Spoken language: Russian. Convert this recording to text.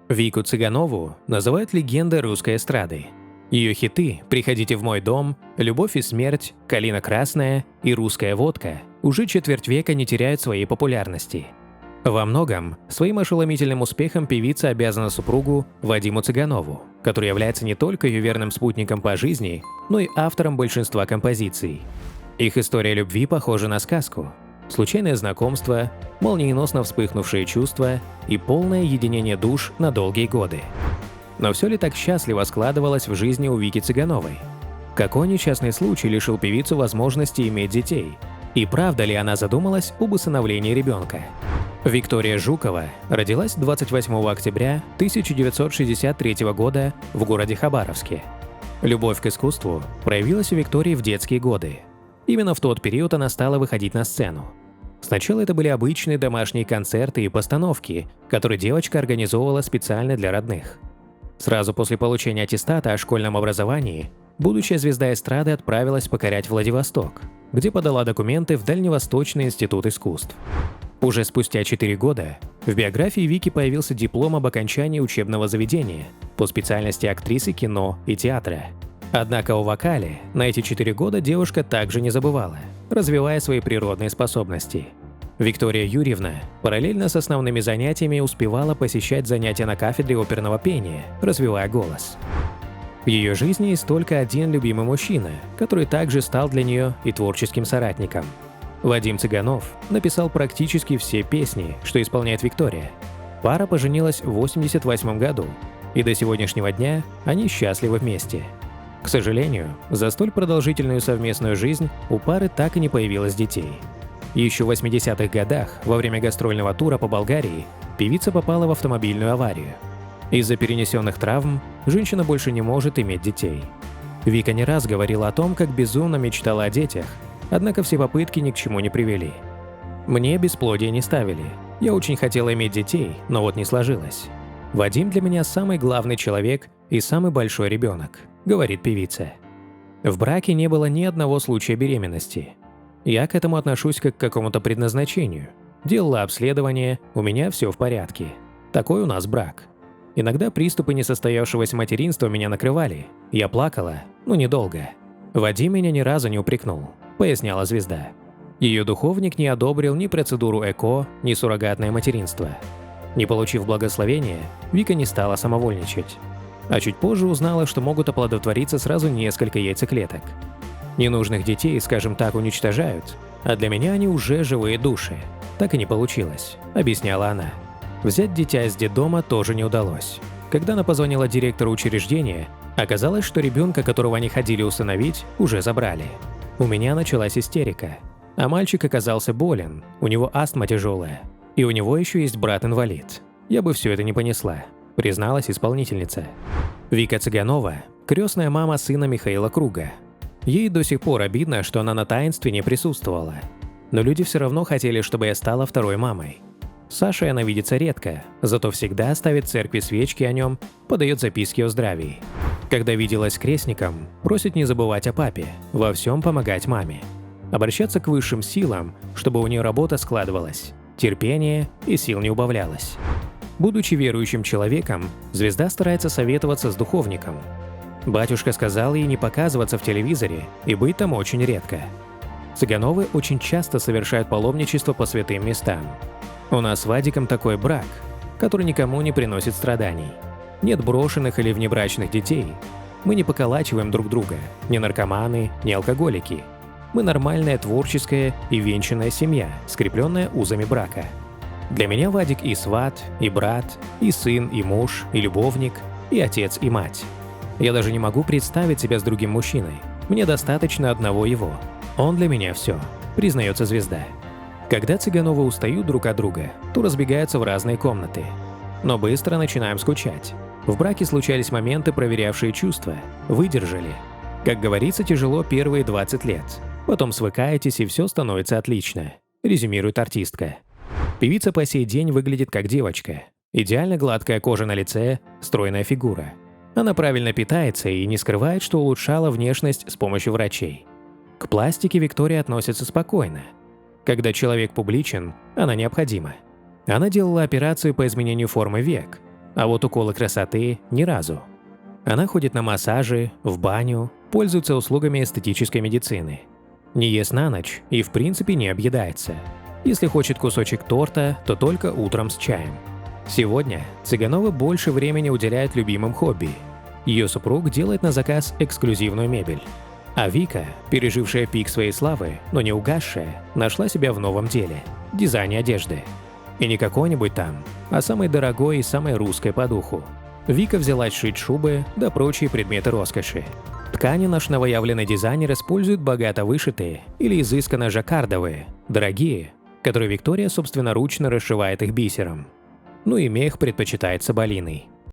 Вику Цыганову называют легендой русской эстрады. Ее хиты «Приходите в мой дом», «Любовь и смерть», «Калина красная» и «Русская водка» уже четверть века не теряют своей популярности. Во многом своим ошеломительным успехом певица обязана супругу Вадиму Цыганову, который является не только ее верным спутником по жизни, но и автором большинства композиций. Их история любви похожа на сказку. Случайное знакомство, молниеносно вспыхнувшие чувства и полное единение душ на долгие годы. Но все ли так счастливо складывалось в жизни у Вики Цыгановой? Какой несчастный случай лишил певицу возможности иметь детей? И правда ли она задумалась об усыновлении ребенка? Виктория Жукова родилась 28 октября 1963 года в городе Хабаровске. Любовь к искусству проявилась у Виктории в детские годы. Именно в тот период она стала выходить на сцену. Сначала это были обычные домашние концерты и постановки, которые девочка организовывала специально для родных. Сразу после получения аттестата о школьном образовании будущая звезда эстрады отправилась покорять Владивосток, где подала документы в Дальневосточный институт искусств. Уже спустя 4 года в биографии Вики появился диплом об окончании учебного заведения по специальности актрисы кино и театра. Однако о вокале на эти 4 года девушка также не забывала, развивая свои природные способности. Виктория Юрьевна параллельно с основными занятиями успевала посещать занятия на кафедре оперного пения, развивая голос. В ее жизни есть только один любимый мужчина, который также стал для нее и творческим соратником. Вадим Цыганов написал практически все песни, что исполняет Виктория. Пара поженилась в 1988 году, и до сегодняшнего дня они счастливы вместе. К сожалению, за столь продолжительную совместную жизнь у пары так и не появилось детей. Еще в 80-х годах, во время гастрольного тура по Болгарии, певица попала в автомобильную аварию. Из-за перенесенных травм женщина больше не может иметь детей. Вика не раз говорила о том, как безумно мечтала о детях, однако все попытки ни к чему не привели. «Мне бесплодие не ставили. Я очень хотела иметь детей, но вот не сложилось. Вадим для меня самый главный человек и самый большой ребенок», — говорит певица. В браке не было ни одного случая беременности. Я к этому отношусь как к какому-то предназначению. Делала обследование, у меня все в порядке. Такой у нас брак. Иногда приступы несостоявшегося материнства меня накрывали. Я плакала, но недолго. Вадим меня ни разу не упрекнул, поясняла звезда. Ее духовник не одобрил ни процедуру ЭКО, ни суррогатное материнство. Не получив благословения, Вика не стала самовольничать. А чуть позже узнала, что могут оплодотвориться сразу несколько яйцеклеток. Ненужных детей, скажем так, уничтожают, а для меня они уже живые души. Так и не получилось, объясняла она. Взять дитя из детдома тоже не удалось. Когда она позвонила директору учреждения, оказалось, что ребенка, которого они ходили усыновить, уже забрали. У меня началась истерика. А мальчик оказался болен, у него астма тяжелая. И у него еще есть брат-инвалид. Я бы все это не понесла, призналась исполнительница. Вика Цыганова – крестная мама сына Михаила Круга. Ей до сих пор обидно, что она на таинстве не присутствовала. Но люди все равно хотели, чтобы я стала второй мамой. С Сашей она видится редко, зато всегда ставит в церкви свечки о нем, подает записки о здравии. Когда виделась с крестником, просит не забывать о папе, во всем помогать маме. Обращаться к высшим силам, чтобы у нее работа складывалась, терпение и сил не убавлялось. Будучи верующим человеком, звезда старается советоваться с духовником. Батюшка сказал ей не показываться в телевизоре и быть там очень редко. Цыгановы очень часто совершают паломничество по святым местам. У нас с Вадиком такой брак, который никому не приносит страданий. Нет брошенных или внебрачных детей. Мы не поколачиваем друг друга, ни наркоманы, ни алкоголики. Мы нормальная творческая и венчанная семья, скрепленная узами брака. Для меня Вадик и сват, и брат, и сын, и муж, и любовник, и отец, и мать. Я даже не могу представить себя с другим мужчиной. Мне достаточно одного его. Он для меня все, признается звезда. Когда Цыгановы устают друг от друга, то разбегаются в разные комнаты. Но быстро начинаем скучать. В браке случались моменты, проверявшие чувства. Выдержали. Как говорится, тяжело первые 20 лет. Потом свыкаетесь, и все становится отлично, резюмирует артистка. Певица по сей день выглядит как девочка. Идеально гладкая кожа на лице, стройная фигура. Она правильно питается и не скрывает, что улучшала внешность с помощью врачей. К пластике Виктория относится спокойно. Когда человек публичен, она необходима. Она делала операцию по изменению формы век. а вот уколы красоты – ни разу. Она ходит на массажи, в баню, пользуется услугами эстетической медицины. Не ест на ночь и в принципе не объедается. Если хочет кусочек торта, то только утром с чаем. Сегодня Цыганова больше времени уделяет любимым хобби. Ее супруг делает на заказ эксклюзивную мебель. А Вика, пережившая пик своей славы, но не угасшая, нашла себя в новом деле – дизайне одежды. И не какой-нибудь там, а самой дорогой и самой русской по духу. Вика взялась шить шубы да прочие предметы роскоши. Ткани наш новоявленный дизайнер использует богато вышитые или изысканно жаккардовые, дорогие, которые Виктория собственноручно расшивает их бисером. Ну и мех предпочитает соболиный.